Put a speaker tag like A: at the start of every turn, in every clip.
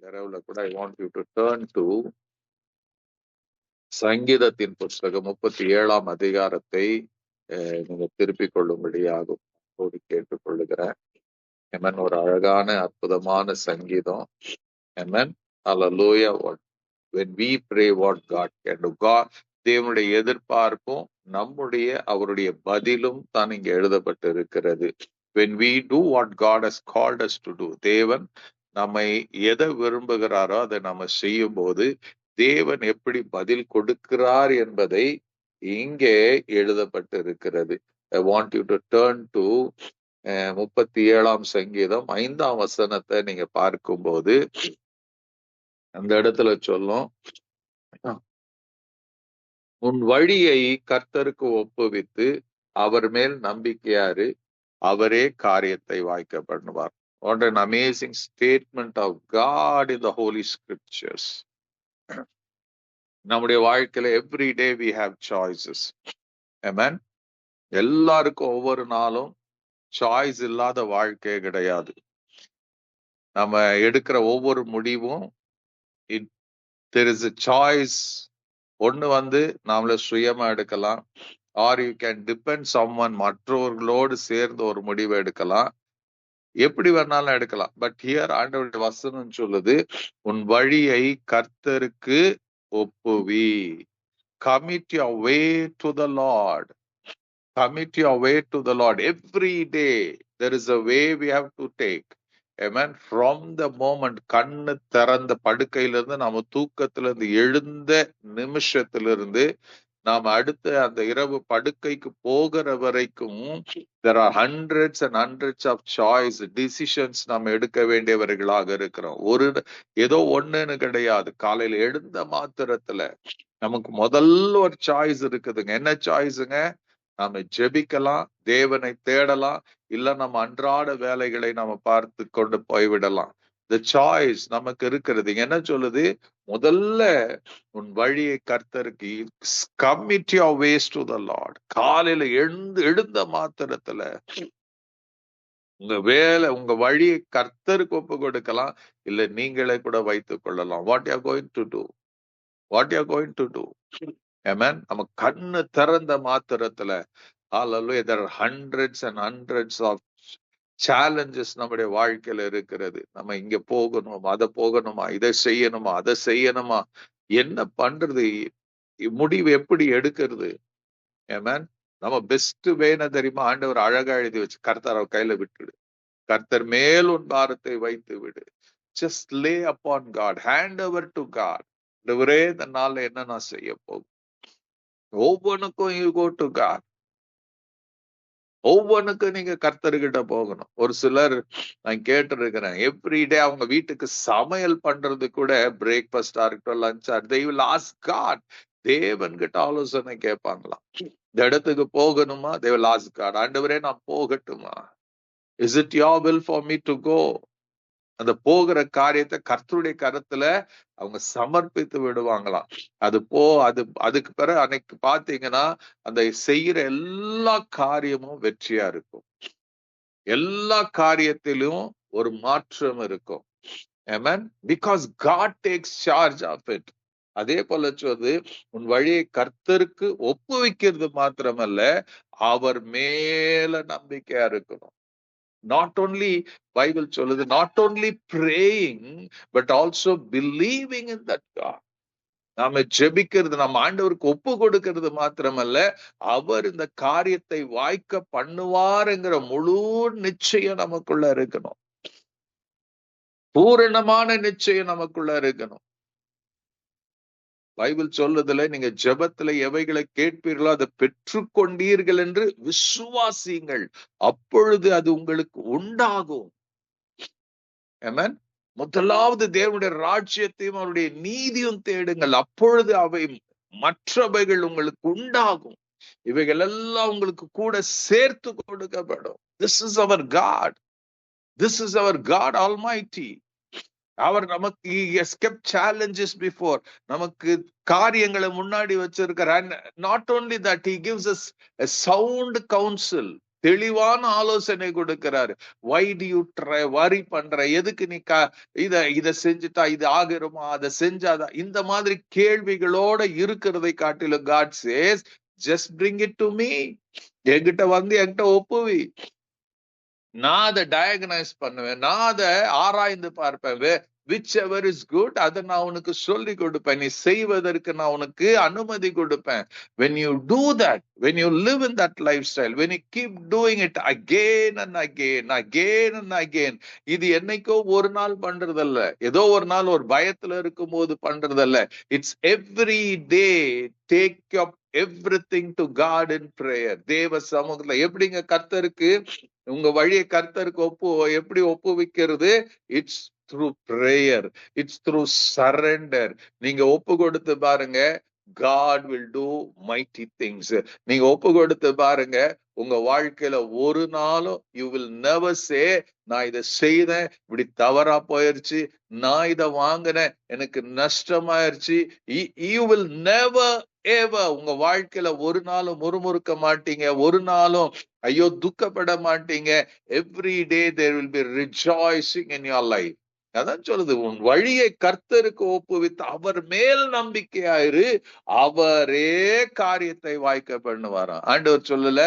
A: இரவுல கூட I want you to turn to சங்கீதத்தின் புஸ்தகம் 37ஆம் அதிகாரத்தை நீங்க திருப்பிக் கொள்ளும்படியாகும் கேட்டுக்கொள்ளுகிறேன். Amen. ஒரு அழகான அற்புதமான சங்கீதம். Amen. Hallelujah. When we pray what God can do. God, தேவனுடைய எதிர்பார்ப்பும் நம்முடைய அவருடைய பதிலும் தான் இங்க எழுதப்பட்டு இருக்கிறது. When we do what God has called us to do. தேவன் நம்மை எதை விரும்புகிறாரோ அதை நம்ம செய்யும் போது தேவன் எப்படி பதில் கொடுக்கிறார் என்பதை இங்கே எழுதப்பட்டு இருக்கிறது. I want you to turn to 37ஆம் சங்கீதம் 5ஆம் வசனத்தை நீங்க பார்க்கும்போது அந்த இடத்துல சொல்லும், உன் வழியை கர்த்தருக்கு ஒப்புவித்து அவர் மேல் நம்பிக்கையாரு, அவரே காரியத்தை வாய்க்க பண்ணுவார். What an amazing statement of God in the Holy Scriptures. நம்முடைய வாழ்க்கையில every day we have choices. Amen. எல்லாருக்கும் ஒவ்வொரு நாளும் சாய்ஸ் இல்லாத வாழ்க்கையே கிடையாது. நம்ம எடுக்கிற ஒவ்வொரு முடிவும் there is a choice. ஒண்ணு நாமள சுயமா எடுக்கலாம், are you can depend someone, மற்றவர்களோடு சேர்ந்து ஒரு முடிவை எடுக்கலாம், எப்படி வேணாலும் எடுக்கலாம். பட் ஹியர் ஆண்டவருடைய வசனம் சொல்லுது, உன் வழியை கர்த்தருக்கு ஒப்புவி. Commit your way to the Lord. Commit your way to the Lord. Every day there is a way we have to take. Amen. From the moment கண்ணு திறந்த படுக்கையிலிருந்து நாம தூக்கத்திலிருந்து எழுந்த நிமிஷத்திலிருந்து நாம் அடுத்த அந்த இரவு படுக்கைக்கு போகிற வரைக்கும் there are hundreds and hundreds of choice decisions நாம் எடுக்க வேண்டியவர்களாக இருக்கிறோம். ஏதோ ஒண்ணுன்னு கிடையாது. காலையில எழுந்த மாத்திரத்துல நமக்கு முதல்ல ஒரு சாய்ஸ் இருக்குதுங்க. என்ன சாய்ஸுங்க? நாம ஜெபிக்கலாம், தேவனை தேடலாம், இல்ல நம்ம அன்றாட வேலைகளை நாம பார்த்து கொண்டு போய்விடலாம். The choice நமக்கு இருக்கிறது. என்ன சொல்லுது? முதல்ல உன் வழியை கர்த்தருக்கு, commit your ways to the Lord. காலையில எழுந்த மாத்திரத்துல உங்க வழியை கர்த்தருக்கு ஒப்பு கொடுக்கலாம், இல்ல நீங்களே கூட வைத்துக் கொள்ளலாம். What you are going to do? What you are going to do? Amen. நம்ம கண்ணு திறந்த மாத்திரத்துல hallelujah, there are hundreds and hundreds of challenges நம்முடைய வாழ்க்கையில இருக்கிறது. நம்ம இங்க போகணும், அதை போகணுமா, இதை செய்யணுமா, அதை செய்யணுமா, என்ன பண்றது, முடிவு எப்படி எடுக்கிறது? Amen. நம்ம பெஸ்ட் வேன தெரியுமா? ஆண்டவர் அழகா எழுதி வச்சு, கர்த்தர் அவர் கையில விட்டுடு, கர்த்தர் மேல் உன் பாரத்தை வைத்து விடு. Just lay upon God, hand over to God. ஒரே இந்த நாள்ல என்ன நான் செய்ய போகும்? ஒவ்வொன்றுக்கும் you go to God. ஒவ்வொன்றுக்கும் நீங்க கர்த்தர்கிட்ட போகணும். ஒரு சிலர் நான் கேட்டிருக்கிறேன், எவ்ரிடே அவங்க வீட்டுக்கு சமையல் பண்றது கூட பிரேக்ஃபாஸ்டா இருக்கட்டும், லஞ்சா, they will ask God. தேவன் கிட்ட ஆலோசனை கேட்பாங்களாம். இந்த இடத்துக்கு போகணுமா? they will ask God. ஆண்டவரே நான் போகட்டுமா? Is it your will for me to go? அந்த போகிற காரியத்தை கர்த்தருடைய கருத்துல அவங்க சமர்ப்பித்து விடுவாங்களாம். அதுக்கு பிறகு அன்னைக்கு பாத்தீங்கன்னா அந்த செய்யற எல்லா காரியமும் வெற்றியா இருக்கும். எல்லா காரியத்திலும் ஒரு மாற்றம் இருக்கும். Amen. Because God takes charge of it. அதே போல சொல்றது, உன் வழியை கர்த்தருக்கு ஒப்புவிக்கிறது மாத்திரமல்ல, அவர் மேல நம்பிக்கையா இருக்கணும். Not only Bible சொல்லுது, not only praying but also believing in that God. நாம ஜெபிக்கிறது, நம்ம ஆண்டவருக்கு ஒப்பு கொடுக்கிறது மாத்திரமல்ல, அவர் இந்த காரியத்தை வாய்க்க பண்ணுவாருங்கிற முழு நிச்சயம் நமக்குள்ள இருக்கணும். பூரணமான நிச்சயம் நமக்குள்ள இருக்கணும். பைபிள் சொல்லுதுல, நீங்க ஜெபத்துல எவைகளை கேட்பீர்களோ அதை பெற்றுக்கொண்டீர்கள் என்று விசுவாசியுங்கள், அப்பொழுது அது உங்களுக்கு உண்டாகும். ஆமென். முதலாவது தேவனுடைய ராஜ்யத்தையும் அவருடைய நீதியும் தேடுங்கள், அப்பொழுது அவை மற்றவைகள் உங்களுக்கு உண்டாகும். இவைகள் எல்லாம் உங்களுக்கு கூட சேர்த்து கொடுக்கப்படும். This is our God. This is our God Almighty. அவர் நமக்கு he has kept challenges before. நமக்கு காரியங்களை முன்னாடி வச்சிருக்கிறார். Not only that, he gives us a sound counsel. தெளிவான ஆலோசனை கொடுக்கிறாரு. why do you try worry பண்ற, எதுக்கு நீ இத செஞ்சுட்டா இது ஆகிருமா, அதை செஞ்சாதான், இந்த மாதிரி கேள்விகளோட இருக்கிறதை காட்டிலும் God says just bring it to me. என்கிட்ட வந்து என்கிட்ட ஒப்புவி, நான் அதை டயக்னைஸ் பண்ணுவேன், நான் அதை ஆராய்ந்து பார்ப்பேன். whichever is good, அதை நான் உனக்கு சொல்லி கொடுப்பேன், நீ செய்வதற்கு நான் உனக்கு அனுமதி கொடுப்பேன். when you do that, when you live in that lifestyle, when you keep doing it again and again, again and again, இது என்னைக்கோ ஒரு நாள் பண்றதல்ல, ஏதோ ஒரு நாள் ஒரு பயத்துல இருக்கும் போது பண்றதல்ல. It's every day. take up everything to God in prayer. தேவ சமூகத்துல எப்படிங்க கர்த்தருக்கு உங்க வழியை கர்த்தருக்கு எப்படி ஒப்புவிக்கிறது? It's through prayer, it's through surrender. நீங்க ஒப்பு கொடுத்து பாருங்க, God will do mighty things. நீங்க ஒப்பு கொடுத்து பாருங்க, உங்க வாழ்க்கையில ஒரு நாளும் you will never say நான் இதை செய்தேன், இப்படி தவறா போயிருச்சு, நான் இதை வாங்கினேன், எனக்கு நஷ்டமாயிருச்சு. you will never ever, உங்க வாழ்க்கையில ஒரு நாளும் முறுமுறுக்க மாட்டீங்க, ஒரு நாளும் ஐயோ துக்கப்பட மாட்டீங்க. every day there will be rejoicing in your life. அதான் சொல்லுது, உன் வழியை கர்த்தருக்கு ஒப்புவித்து அவர் மேல் நம்பிக்கையாயிரு, அவரே காரியத்தை வாய்க்க பண்ணுவாராம். ஆண்டவர் சொல்லல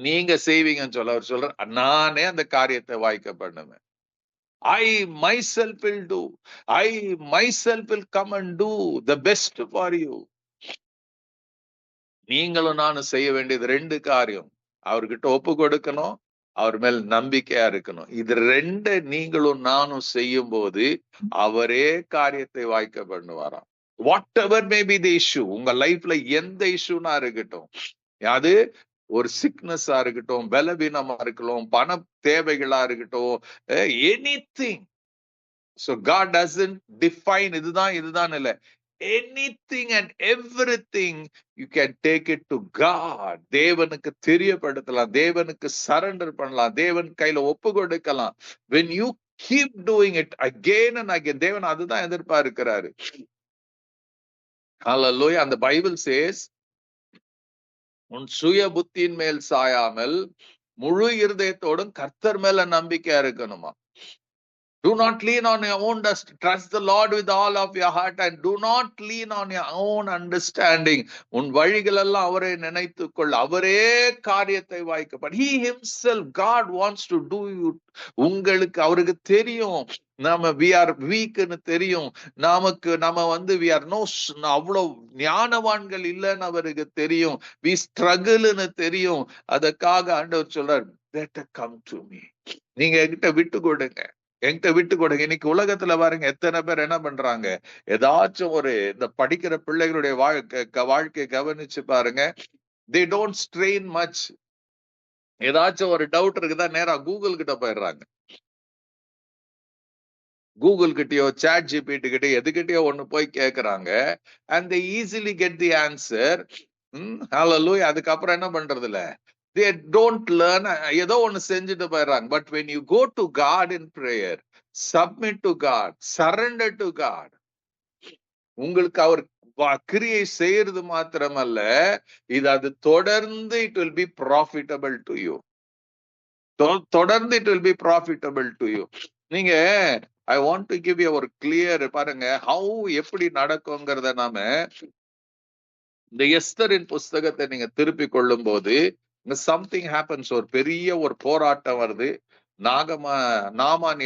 A: நீங்க செய்வீங்கன்னு சொல்ல, அவர் சொல்ற நானே அந்த காரியத்தை வாய்க்க பண்ணுவேன். I myself will do. I myself will come and do the best for you. நீங்களும் நானும் செய்ய வேண்டியது ரெண்டு காரியம். அவர்கிட்ட ஒப்பு கொடுக்கணும், அவர் மேல் நம்பிக்கையா இருக்கணும். இது ரெண்டு நீங்களும் நானும் செய்யும் போது அவரே காரியத்தை வாய்க்க பண்ணுவாராம். Whatever may be the issue, உங்க லைஃப்ல எந்த இஷ்யூனா இருக்கட்டும், அது ஒரு சிக்னஸா இருக்கட்டும், பலவீனமா இருக்கட்டும், பண தேவைகளா இருக்கட்டும், anything. So God doesn't define இதுதான் இல்ல, anything and everything you can take it to God. தேவனுக்கு தெரியப்படுத்தலாம், தேவனுக்கு சரண்டர் பண்ணலாம், தேவன் கையில ஒப்பு கொடுக்கலாம். when you keep doing it again and again, தேவன் அதுதான் எதிர்பார்க்கிறாரு. Hallelujah. அந்த பைபிள் says, உன் சுய புத்தியின் மேல் சாயாமல் முழு இருதயத்தோடும் கர்த்தர் மேல நம்பிக்கையா இருக்கணுமா. Do not lean on your own, trust the Lord with all of your heart and do not lean on your own understanding. உன் வழிகள் எல்லாம் அவரை நினைத்துக் கொள், அவரே காரியத்தை வாய்க்கப்படும். He himself, God wants to do you. உங்களுக்கு அவருக்கு தெரியும் நாம we are weak ன்னு தெரியும், நம்ம வந்து we are no, அவ்வளவு ஞானவான்கள் இல்லைன்னு அவருக்கு தெரியும், we struggle ன்னு தெரியும். அதற்காக ஆண்டவர் சொல்றார், better come to me. நீங்க என்கிட்ட விட்டு கொடுங்க, என்கிட்ட விட்டு கொடுங்க. இன்னைக்கு உலகத்துல பாருங்க எத்தனை பேர் என்ன பண்றாங்க, ஏதாச்சும் ஒரு இந்த படிக்கிற பிள்ளைகளுடைய வாழ்க்கை கவனிச்சு பாருங்க, they don't strain much. ஏதாச்சும் ஒரு டவுட் இருக்குதா நேரா கூகுள் கிட்ட போயிடுறாங்க, கூகுள் கிட்டயோ சாட் ஜிபிடி கிட்டயோ எதுக்கிட்டயோ ஒண்ணு போய் கேக்குறாங்க, and they easily get the answer. ஹalleluya. அதுக்கப்புறம் என்ன பண்றது இல்ல, they don't learn, ஏதோ ஒண்ணு செஞ்சுட்டு போயிடுறாங்க. But when you go to God in prayer, submit to God, surrender to God, உங்களுக்கு அவர் கிரியை செய்யறது மாத்திரமல்ல, அது தொடர்ந்து it will be profitable to you. தொடர்ந்து it will be profitable to you. நீங்க I want to give you ஒரு clear பாருங்க, how எப்படி நடக்கும்ங்கிறத நாம இந்த எஸ்தரின் புஸ்தகத்தை நீங்க திருப்பி கொள்ளும் போது something happens. ஒரு பெரிய ஒரு போராட்டம் வருது. நாமான்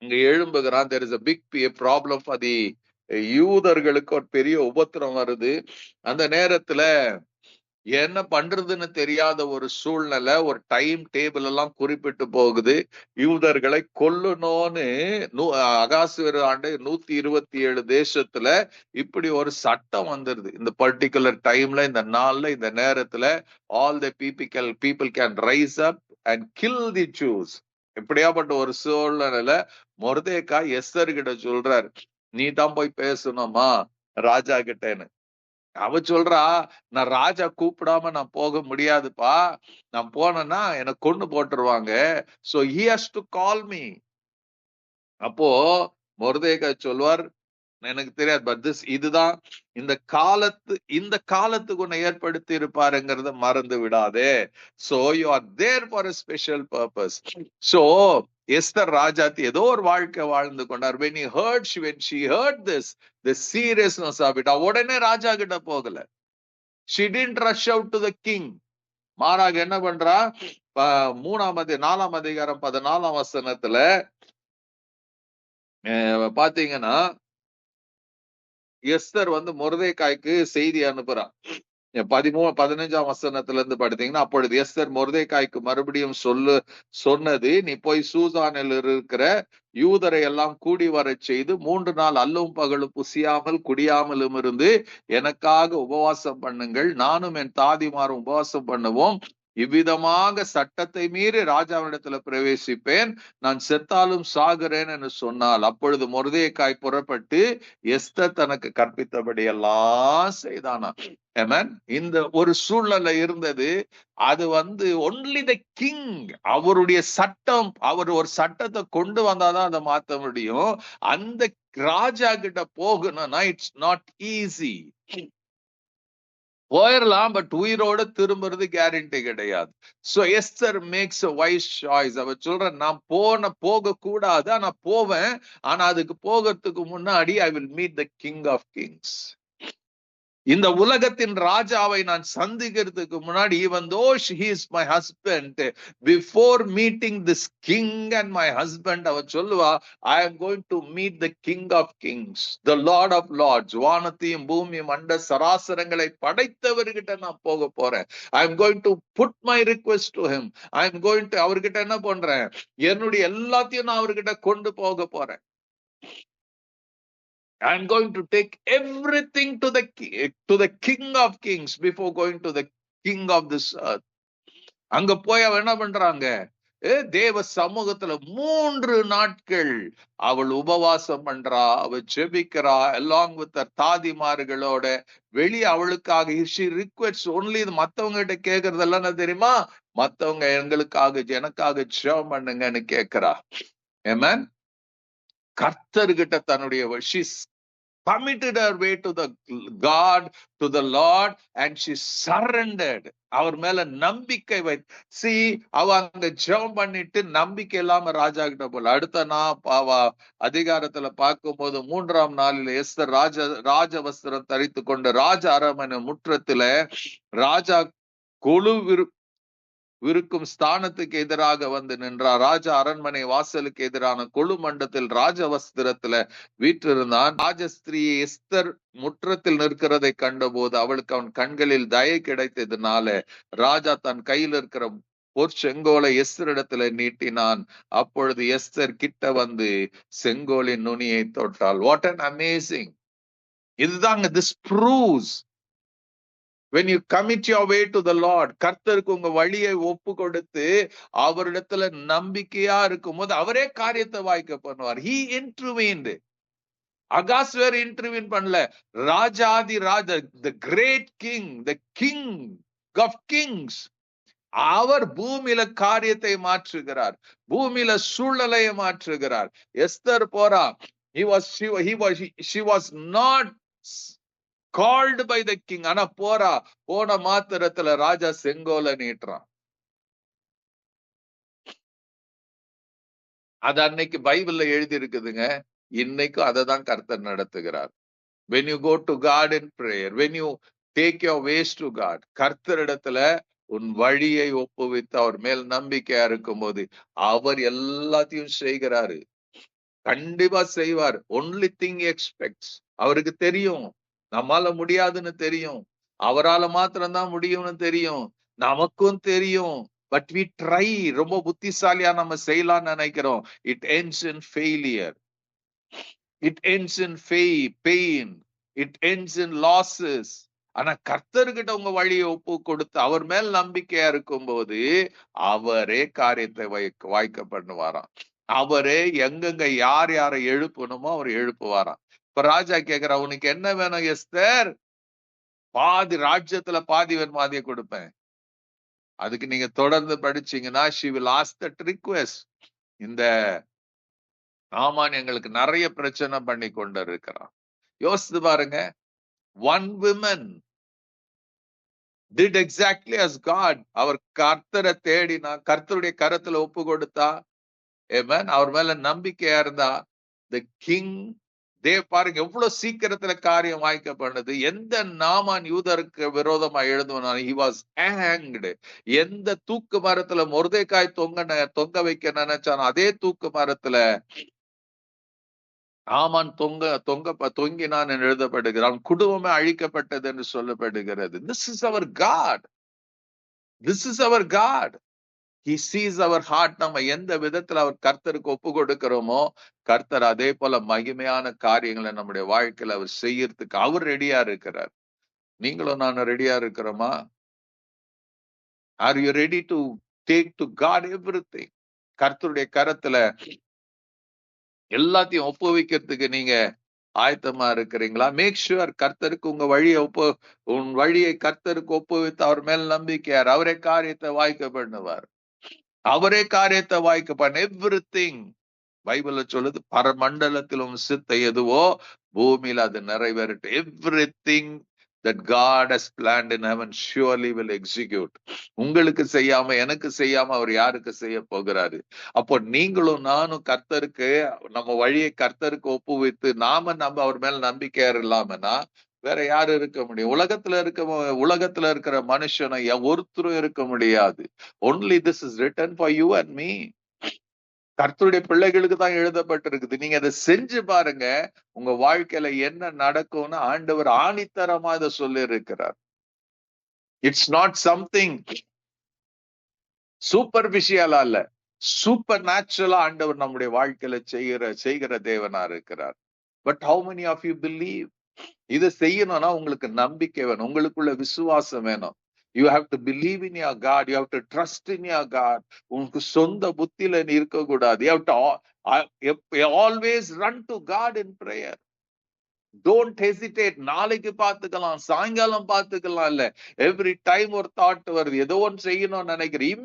A: இங்க எழும்புகிறான். there is a big problem for the யூதர்களுக்கு ஒரு பெரிய உபத்திரம் வருது. அந்த நேரத்துல என்ன பண்றதுன்னு தெரியாத ஒரு சூழ்நிலை, ஒரு டைம் டேபிள் எல்லாம் குறிப்பிட்டு போகுது. யூதர்களை கொல்லணும்னு அகாசுவேரு ஆண்டு 127 தேசத்துல இப்படி ஒரு சட்டம் வந்துருது. இந்த பர்டிகுலர் டைம்ல, இந்த நாள்ல, இந்த நேரத்துல all the people can rise up and kill the Jews. இப்படியாப்பட்ட ஒரு சூழ்நிலையில மொர்தெகாய் எஸ்தர் கிட்ட சொல்றாரு, நீ தான் போய் பேசணுமா ராஜா கிட்டன்னு. அவ சொல்றா, நான் ராஜா கூப்பிடாம நான் போக முடியாதுப்பா, நான் போனேன்னா எனக்கு கொண்டு போட்டுருவாங்க. so he has to call me. அப்போ மொர்தெகாய் சொல்வார், எனக்கு தெரியாது. பட் இதுதான் இந்த காலத்துக்கு உன்னை ஏற்படுத்தி இருப்பாருங்கிறத மறந்து விடாதே. So you are there for a special purpose. So Esther ராஜாத்தி ஏதோ ஒரு வாழ்க்கை வாழ்ந்து கொண்டார். when she heard this, the seriousness of it, உடனே ராஜா கிட்ட போகல. she didn't rush out to the king. மாறாக என்ன பண்றா, 4ஆம் அதிகாரம் 14ஆம் வசனத்துல பாத்தீங்கன்னா எஸ்தர் மொர்தெகாய்க்கு செய்தி அனுப்புறான். 15ஆம் வசனத்துல இருந்து படுத்தீங்கன்னா, அப்பொழுது எஸ்தர் மொர்தெகாய்க்கு மறுபடியும் சொன்னது, நீ போய் சூசானில் இருக்கிற யூதரை எல்லாம் கூடி வரச் செய்து 3 நாள் அல்லும் பகலும் புசியாமல் குடியாமலும் இருந்து எனக்காக உபவாசம் பண்ணுங்கள், நானும் என் தாதிமாரும் உபவாசம் பண்ணுவோம். இவ்விதமாக சட்டத்தை மீறி ராஜாவிடத்துல பிரவேசிப்பேன், நான் செத்தாலும் சாகுறேன் என்று சொன்னால், அப்பொழுது மொர்தெகாய் புறப்பட்டு எஸ்தர் தனக்கு கற்பித்தபடி எல்லாம் செய்தானா. இந்த ஒரு சூழ்நிலை இருந்தது. அது ஒன்லி த கிங், அவருடைய சட்டம், அவர் ஒரு சட்டத்தை கொண்டு வந்தாதான் அதை மாத்த முடியும். அந்த ராஜா கிட்ட போகணும்னா இட்ஸ் நாட் ஈஸி. போயிடலாம், பட் உயிரோட திரும்புறது கேரண்டி கிடையாது. So Esther makes a wise choice. அவ சொல்ற, நான் போக கூடாது, ஆனா போவேன். ஆனா அதுக்கு போகிறதுக்கு முன்னாடி I will meet the king of kings. இந்த உலகத்தின் ராஜாவை நான் சந்திக்கிறதுக்கு முன்னாடி, even though he is my husband, before meeting this king and my husband, அவ சொல்லுவா, I am going to meet the king of kings, the lord of lords. வானத்தையும் பூமியும் அண்ட சராசரங்களை படைத்தவர்கிட்ட நான் போக போறேன். I am going to put my request to him. I am going to அவர்கிட்ட என்ன பண்றேன், என்னுடைய எல்லாத்தையும் நான் அவர்கிட்ட கொண்டு போக போறேன். I am going to take everything to the king of kings before going to the king of this earth. அங்க போய் அவ என்ன பண்றாங்க, தேவ சமூகத்துல 3 நாட்கள் அவள் உபவாசம் பண்றா, அவ ஜெபிக்கிறா, along with her தாதிமார்களோட. வெளியே அவளுக்காக she requests only, மத்தவங்க கிட்ட கேக்குறதெல்லாம் என்ன தெரியுமா, மத்தவங்க எனக்காக ஜெபம் பண்ணுங்கன்னு கேக்குறா. Amen. கர்த்தர்கிட்ட தன்னுடைய she's committed her way to the God, to the Lord, and she surrendered. அவர் மேல நம்பிக்கை அவ அங்க ஜெபம் பண்ணிட்டு நம்பிக்கை இல்லாம ராஜா கிட்ட போல. அடுத்த அதிகாரத்துல பார்க்கும்போது 3ஆம் நாளில் எஸ்தர் ராஜ வஸ்திரம் தரித்து கொண்டு ராஜ அரண்மனை முற்றத்துல ராஜா கொழு விருக்கும் ஸ்தானத்துக்கு எதிராக நின்றார். ராஜா அரண்மனை வாசலுக்கு எதிரான கொழு மண்டத்தில் ராஜ வஸ்திரத்துல வீற்றிருந்தான். ராஜஸ்திரீ எஸ்தர் முற்றத்தில் நிற்கிறதை கண்டபோது அவளுக்கு அவன் கண்களில் தயை கிடைத்ததுனால ராஜா தன் கையில் இருக்கிற பொற்செங்கோலை எஸ்தரிடத்துல நீட்டினான். அப்பொழுது எஸ்தர் கிட்ட செங்கோலின் நுனியை தொட்டாள். What an amazing! இதுதாங்க, this proves when you commit your way to the Lord, கர்த்தருக்கு உங்க வழியை ஒப்பு கொடுத்து அவரிடத்துல நம்பிக்கையா இருக்கும் போது அவரே காரியத்தை வாய்க்க பண்ணுவார். He intervened. அகாஸ்வேர் இன்டர்வீன் பண்ணல, ராஜாதி ராஜா, the great king, the king of kings, அவர் பூமியில காரியத்தை மாற்றுகிறார், பூமியில சூழ்நிலையை மாற்றுகிறார். எஸ்தர் போறா, she was not called by the king, ஆனா போன மாத்திரத்துல ராஜா செங்கோல நீட்டுறான். அது அன்னைக்கு பைபிள்ல எழுதி இருக்குதுங்க, இன்னைக்கும் அதை தான் கர்த்தர் நடத்துகிறார். when you go to God in prayer, when you take your ways to God, கர்த்தரிடத்துல உன் வழியை ஒப்புவித்து அவர் மேல் நம்பிக்கையா இருக்கும் போது அவர் எல்லாத்தையும் செய்கிறாரு, கண்டிப்பா செய்வார். only thing he expects, அவருக்கு தெரியும் நம்மால முடியாதுன்னு தெரியும், அவரால மாத்திரம்தான் முடியும்னு தெரியும், நமக்கும் தெரியும். பட் we try, ரொம்ப புத்திசாலியா நம்ம செய்யலாம்னு நினைக்கிறோம். it ends in failure, it ends in pain, it ends in losses. ஆனா கர்த்தர்கிட்ட உங்க வழியை ஒப்பு கொடுத்து அவர் மேல் நம்பிக்கையா இருக்கும் போது அவரே காரியத்தை வாய்க்க பண்ணுவாராம். அவரே எங்கெங்க யாரை எழுப்பணுமோ அவர் எழுப்புவாராம். இப்ப ராஜா கேக்குறா, உனக்கு என்ன வேணும் எஸ்தர்? பாதி ராஜ்யத்துல பாதி வெண்மாதிய கொடுப்பேன். அதுக்கு நீங்க தொடர்ந்து படிச்சீங்கன்னா she will ask that request. இந்த ஆமான் எங்களுக்கு நிறைய பிரச்சனை பண்ணி கொண்டு இருக்கிறான், யோசித்து பாருங்க. One woman did exactly as God. அவர் கர்த்தரை தேடினா, கர்த்தருடைய கரத்துல ஒப்பு கொடுத்தா, ஆமென், அவர் மேல நம்பிக்கையா இருந்தா, the king, பாருங்க எவ்வளவு சீக்கிரத்துல காரியம் வாய்க்கப்பட்டது. எந்த நாமான் யூதருக்கு விரோதமா எழுதுவனான், he was hanged. எந்த தூக்கு மரத்துல மொர்தெகாய் தொங்க வைக்க நினைச்சான், அதே தூக்கு மரத்துல ஆமான் தொங்கினான் என்று எழுதப்படுகிறான். குடும்பமே அழிக்கப்பட்டது என்று சொல்லப்படுகிறது. This is our God. This is our God. He sees our heart. நம்ம எந்த விதத்துல அவர் கர்த்தருக்கு ஒப்பு கொடுக்கிறோமோ, கர்த்தர் அதே போல மகிமையான காரியங்களை நம்முடைய வாழ்க்கையில அவர் செய்யறதுக்கு அவர் ரெடியா இருக்கிறார். நீங்களும் நானும் ரெடியா இருக்கிறோமா? Are you ready to take to God everything? கர்த்தருடைய கரத்துல எல்லாத்தையும் ஒப்புவிக்கிறதுக்கு நீங்க ஆயத்தமா இருக்கிறீங்களா? மேக் ஷுவர் கர்த்தருக்கு உன் வழியை கர்த்தருக்கு ஒப்புவித்து அவர் மேல் நம்பிக்கையார். அவரே காரியத்தை வாய்க்க பண்ணுவார். அவரே காரியத்தை வாய்க்க பண்ண. எவ்ரிதிங் பைபிள்ல சொல்லுது, பரமண்டலத்திலும் சித்த எதுவோ பூமியில அது நிறைவேறட்டும். Everything that God has planned in heaven surely will execute. உங்களுக்கு செய்யாம எனக்கு செய்யாம அவர் யாருக்கு செய்ய போகிறாரு? அப்போ நீங்களும் நானும் கர்த்தருக்கு நம்ம வழியை கர்த்தருக்கு ஒப்புவித்து நாம அவர் மேல நம்பிக்கையா இல்லாமனா வேற யாரு இருக்க முடியும்? உலகத்துல இருக்கிற மனுஷனை ஒருத்தரும் இருக்க முடியாது. only this is written for you and me. கர்த்தருடைய பிள்ளைகளுக்கு தான் எழுதப்பட்டிருக்குது. நீங்க அதை செஞ்சு பாருங்க, உங்க வாழ்க்கையில என்ன நடக்கும்னு ஆண்டவர் ஆணித்தரமா இதை சொல்லி இருக்கிறார். இட்ஸ் நாட் சம்திங் சூப்பர்ஃபிஷியலா இல்ல, சூப்பர் நேச்சுரலா ஆண்டவர் நம்முடைய வாழ்க்கையில செய்கிற தேவனா இருக்கிறார். But how many of you believe? இதை செய்யணும்னா உங்களுக்கு நம்பிக்கை வேணும், உங்களுக்குள்ள விசுவாசம் வேணும். You have to believe in your God. You have to trust in your God. உனக்கு சொந்த புத்தியில நீ இருக்க கூடாது. You have to always run to God in prayer. Don't hesitate. நாளைக்கு பார்த்துக்கலாம், சாயங்காலம் பார்த்துக்கலாம் இல்ல. எவ்ரி டைம் ஒரு தாட் வருது, ஏதோ ஒன்று செய்யணும்னு நினைக்கிறேன்,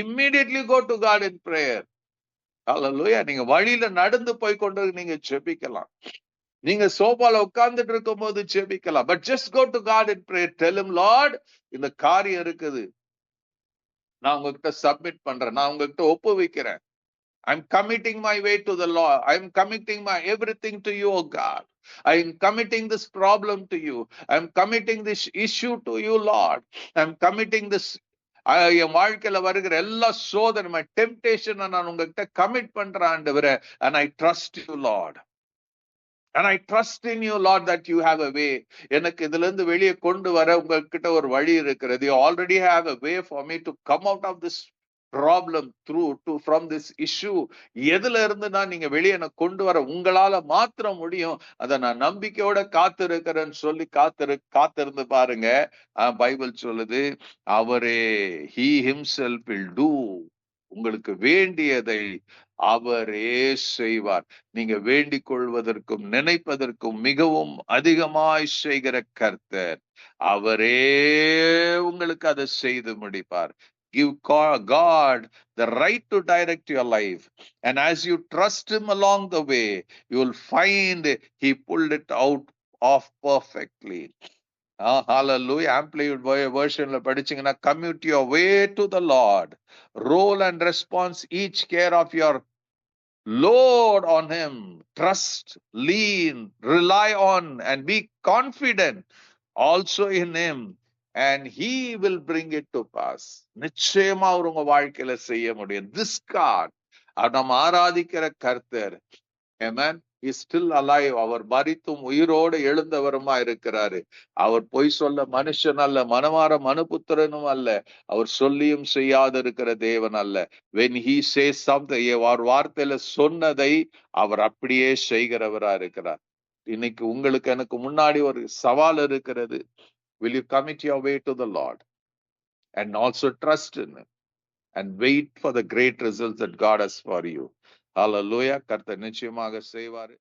A: immediately go to God in prayer. Hallelujah. நீங்க வழியில நடந்து போய் கொண்டு நீங்க ஜெபிக்கலாம். நீங்க சோபால உட்கார்ந்துட்டு இருக்கும் போது ஜெபிக்கலாம். But just go to God in prayer. Tell him, Lord, இந்த காரியம் இருக்குது, நான் உங்ககிட்ட சப்மிட் பண்றேன், நான் உங்ககிட்ட ஒப்புவிக்கிறேன். I'm committing my way to the Lord. I'm committing my everything to you, oh God. I'm committing this problem to you. I'm committing this issue to you, Lord. I'm committing this என் வாழ்க்கையில வருகிற எல்லா சோதனை, my temptation நான் உங்ககிட்ட commit பண்றேன் ஆண்டவரே. And I trust you, Lord. And I trust in you, Lord, that you have a way. எனக்கு இதுல இருந்து வெளியே கொண்டு வர உங்ககிட்ட ஒரு வழி இருக்கிறது. You already have a way for me to come out of this problem from this issue. எதுல இருந்து நான் நீங்க வெளியே எனக்கு கொண்டு வர உங்களால மாத்திரம் முடியும். அதை நான் நம்பிக்கையோட காத்திருக்கிறேன்னு சொல்லி காத்திருந்து பாருங்க. பைபிள் சொல்லுது, அவரே he himself will do. உங்களுக்கு வேண்டியதை அவரே செய்வார். நீங்க வேண்டிக் கொள்வதற்கும் நினைப்பதற்கும் மிகவும் அதிகமாய் செய்கிற கர்த்தர் அவரே உங்களுக்கு அதை செய்து முடிப்பார். Give God the right to direct your life, and as you trust him along the way, you will find he pulled it out of perfectly. Hallelujah. Amplified version படிச்சீங்கன்னா, commit your way to the Lord, roll and response each care of your load on him, trust, lean, rely on and be confident also in him, and he will bring it to pass. நிச்சயமா அவர் உங்க வாழ்க்கையில செய்ய முடியும். This God, நாம் ஆராதிக்கிற கர்த்தர், amen, is still alive. அவர் மரித்தும் உயிரோடு எழுந்தவருமா இருக்கிறாரு. அவர் பொய் சொல்ல மனுஷன் அல்ல, மனமாற மனுபுத்திரனும் அல்ல. அவர் சொல்லியும் செய்யாத இருக்கிற தேவன் அல்ல. when he says something, அவர் வார்த்தையில சொன்னதை அவர் அப்படியே செய்கிறவரா இருக்கிறார். இன்னைக்கு உங்களுக்கு எனக்கு முன்னாடி ஒரு சவால் இருக்கிறது. will you commit your way to the Lord and also trust in him and wait for the great results that God has for you? Hallelujah. கர்த்தர் நிச்சயமாக செய்வாரு.